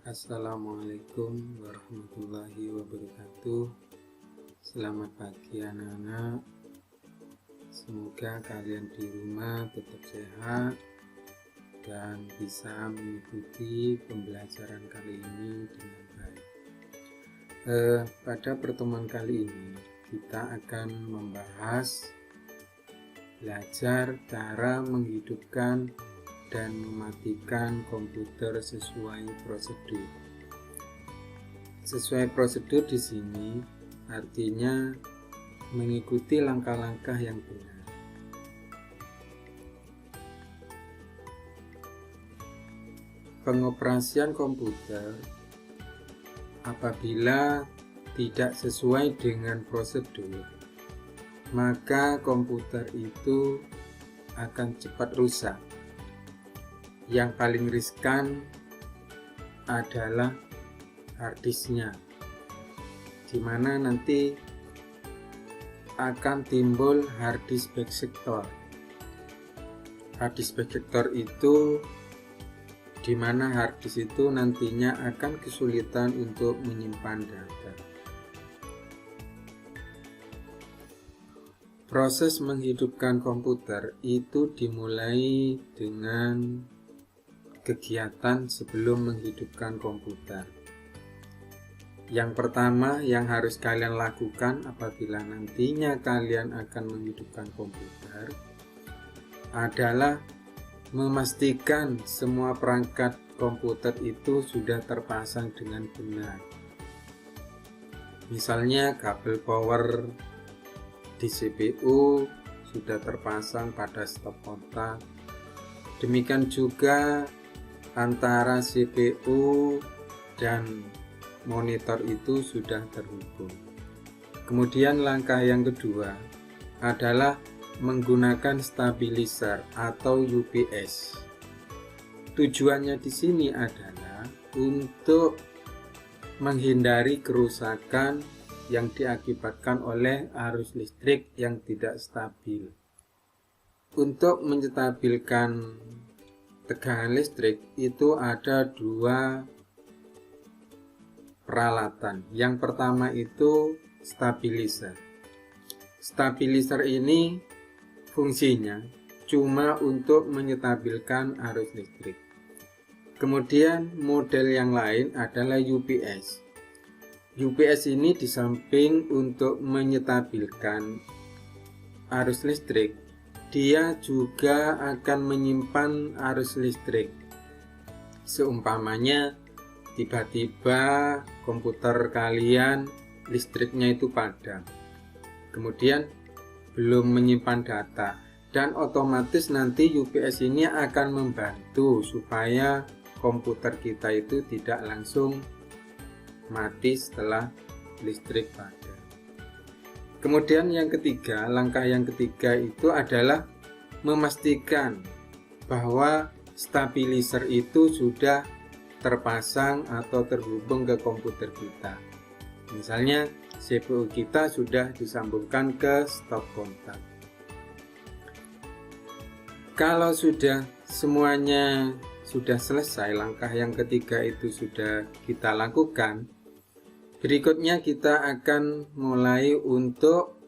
Assalamualaikum warahmatullahi wabarakatuh. Selamat pagi anak-anak. Semoga kalian di rumah tetap sehat dan bisa mengikuti pembelajaran kali ini dengan baik. Pada pertemuan kali ini kita akan membahas belajar cara menghidupkan dan mematikan komputer sesuai prosedur. Sesuai prosedur di sini artinya mengikuti langkah-langkah yang benar. Pengoperasian komputer apabila tidak sesuai dengan prosedur, maka komputer itu akan cepat rusak. Yang paling riskan adalah harddisknya, di mana nanti akan timbul harddisk backsektor. Harddisk backsektor itu di mana harddisk itu nantinya akan kesulitan untuk menyimpan data. Proses menghidupkan komputer itu dimulai dengan kegiatan sebelum menghidupkan komputer. Yang pertama yang harus kalian lakukan apabila nantinya kalian akan menghidupkan komputer adalah memastikan semua perangkat komputer itu sudah terpasang dengan benar. Misalnya kabel power di CPU sudah terpasang pada stop kontak. Demikian juga antara CPU dan monitor itu sudah terhubung. Kemudian langkah yang kedua adalah menggunakan stabilizer atau UPS. Tujuannya di sini adalah untuk menghindari kerusakan yang diakibatkan oleh arus listrik yang tidak stabil. Untuk menstabilkan tegangan listrik itu ada dua peralatan. Yang pertama itu stabilizer. Stabilizer ini fungsinya cuma untuk menstabilkan arus listrik. Kemudian model yang lain adalah UPS. UPS ini di samping untuk menstabilkan arus listrik, dia juga akan menyimpan arus listrik. Seumpamanya tiba-tiba komputer kalian listriknya itu padam, kemudian belum menyimpan data, dan otomatis nanti UPS ini akan membantu supaya komputer kita itu tidak langsung mati setelah listrik padam. Kemudian yang ketiga, langkah yang ketiga itu adalah memastikan bahwa stabilizer itu sudah terpasang atau terhubung ke komputer kita. Misalnya CPU kita sudah disambungkan ke stop kontak. Kalau sudah semuanya sudah selesai, langkah yang ketiga itu sudah kita lakukan, berikutnya kita akan mulai untuk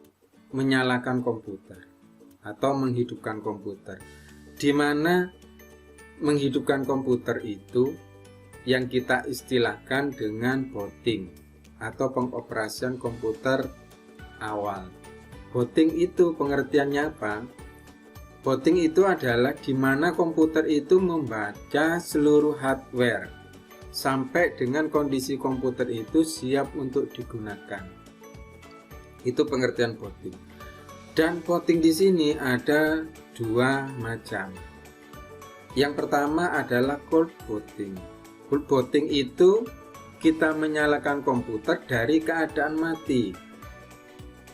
menyalakan komputer atau menghidupkan komputer. Di mana menghidupkan komputer itu yang kita istilahkan dengan booting atau pengoperasian komputer awal. Booting itu pengertiannya apa? Booting itu adalah di mana komputer itu membaca seluruh hardware sampai dengan kondisi komputer itu siap untuk digunakan. Itu pengertian booting. Dan booting di sini ada dua macam. Yang pertama adalah cold booting. Cold booting itu kita menyalakan komputer dari keadaan mati.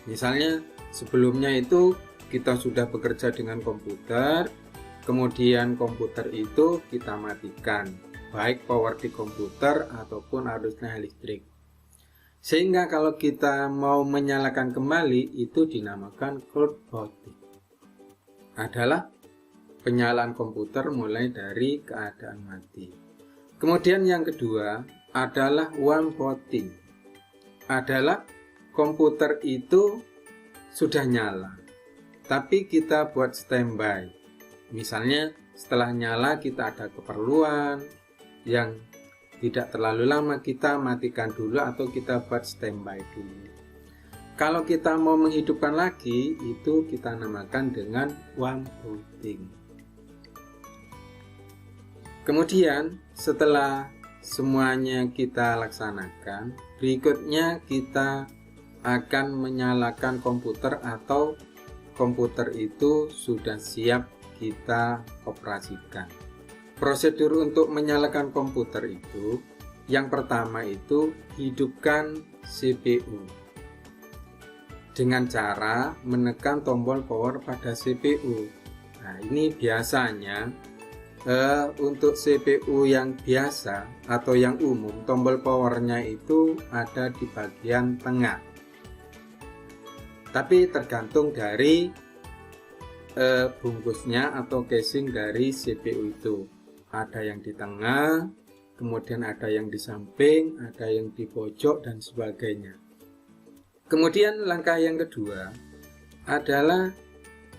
Misalnya sebelumnya itu kita sudah bekerja dengan komputer, kemudian komputer itu kita matikan, baik power di komputer ataupun arusnya listrik. Sehingga kalau kita mau menyalakan kembali itu dinamakan cold booting. Adalah penyalaan komputer mulai dari keadaan mati. Kemudian yang kedua adalah warm booting. Adalah komputer itu sudah nyala, tapi kita buat standby. Misalnya setelah nyala kita ada keperluan yang tidak terlalu lama, kita matikan dulu atau kita buat standby dulu. Kalau kita mau menghidupkan lagi, itu kita namakan dengan warm booting. Kemudian setelah semuanya kita laksanakan, berikutnya kita akan menyalakan komputer atau komputer itu sudah siap kita operasikan. Prosedur untuk menyalakan komputer itu, yang pertama itu hidupkan CPU dengan cara menekan tombol power pada CPU. Nah, ini biasanya untuk CPU yang biasa atau yang umum, tombol powernya itu ada di bagian tengah. Tapi tergantung dari bungkusnya atau casing dari CPU itu. Ada yang di tengah, kemudian ada yang di samping, ada yang di pojok, dan sebagainya. Kemudian langkah yang kedua adalah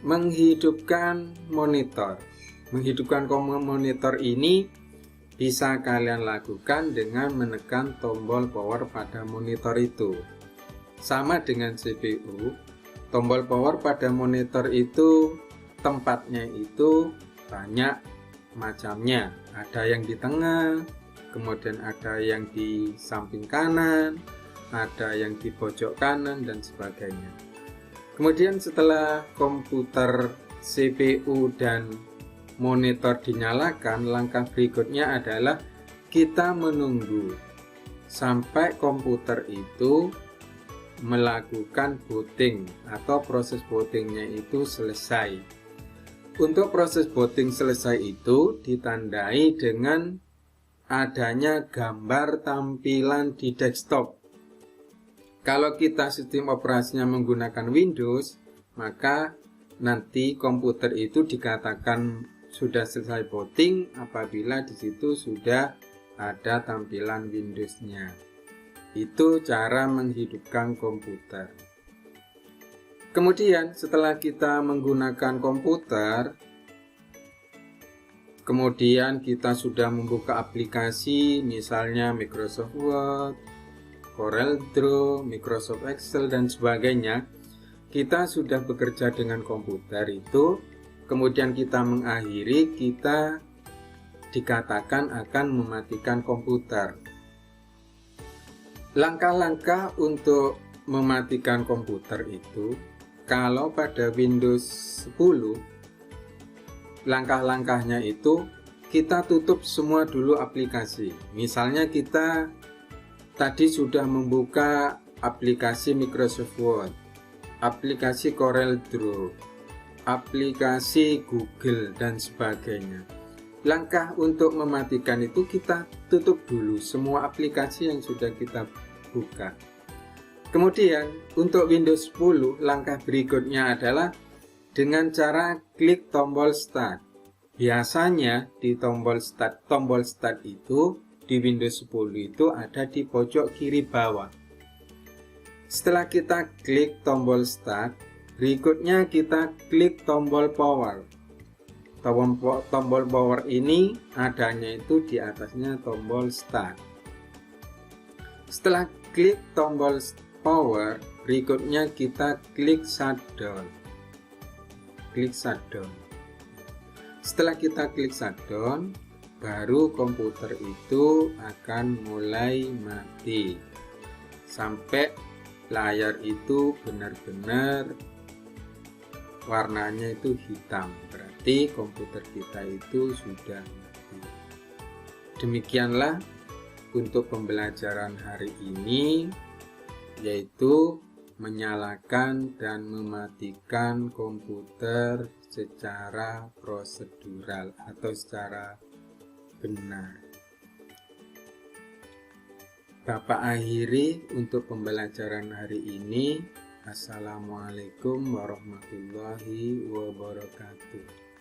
menghidupkan monitor. Menghidupkan monitor ini bisa kalian lakukan dengan menekan tombol power pada monitor itu. Sama dengan CPU, tombol power pada monitor itu tempatnya itu banyak macamnya. Ada yang di tengah, kemudian ada yang di samping kanan, ada yang di pojok kanan, dan sebagainya. Kemudian setelah komputer, CPU, dan monitor dinyalakan, langkah berikutnya adalah kita menunggu sampai komputer itu melakukan booting atau proses bootingnya itu selesai. Untuk proses booting selesai itu ditandai dengan adanya gambar tampilan di desktop. Kalau kita sistem operasinya menggunakan Windows, maka nanti komputer itu dikatakan sudah selesai booting apabila di situ sudah ada tampilan Windows-nya. Itu cara menghidupkan komputer. Kemudian setelah kita menggunakan komputer, kemudian kita sudah membuka aplikasi, misalnya Microsoft Word, CorelDRAW, Microsoft Excel, dan sebagainya. Kita sudah bekerja dengan komputer itu, kemudian kita mengakhiri, kita dikatakan akan mematikan komputer. Langkah-langkah untuk mematikan komputer itu, kalau pada Windows 10, langkah-langkahnya itu kita tutup semua dulu aplikasi. Misalnya kita tadi sudah membuka aplikasi Microsoft Word, aplikasi CorelDRAW, aplikasi Google, dan sebagainya. Langkah untuk mematikan itu kita tutup dulu semua aplikasi yang sudah kita buka. Kemudian untuk Windows 10, langkah berikutnya adalah dengan cara klik tombol Start. Biasanya di tombol Start itu di Windows 10 itu ada di pojok kiri bawah. Setelah kita klik tombol Start, berikutnya kita klik tombol Power. Tombol power ini adanya itu di atasnya tombol Start. Setelah klik tombol power, berikutnya kita klik shutdown. Klik shutdown. Setelah kita klik shutdown, baru komputer itu akan mulai mati sampai layar itu benar-benar warnanya itu hitam. Berarti komputer kita itu sudah mati. Demikianlah untuk pembelajaran hari ini, yaitu menyalakan dan mematikan komputer secara prosedural atau secara benar. Bapak akhiri untuk pembelajaran hari ini. Assalamualaikum warahmatullahi wabarakatuh.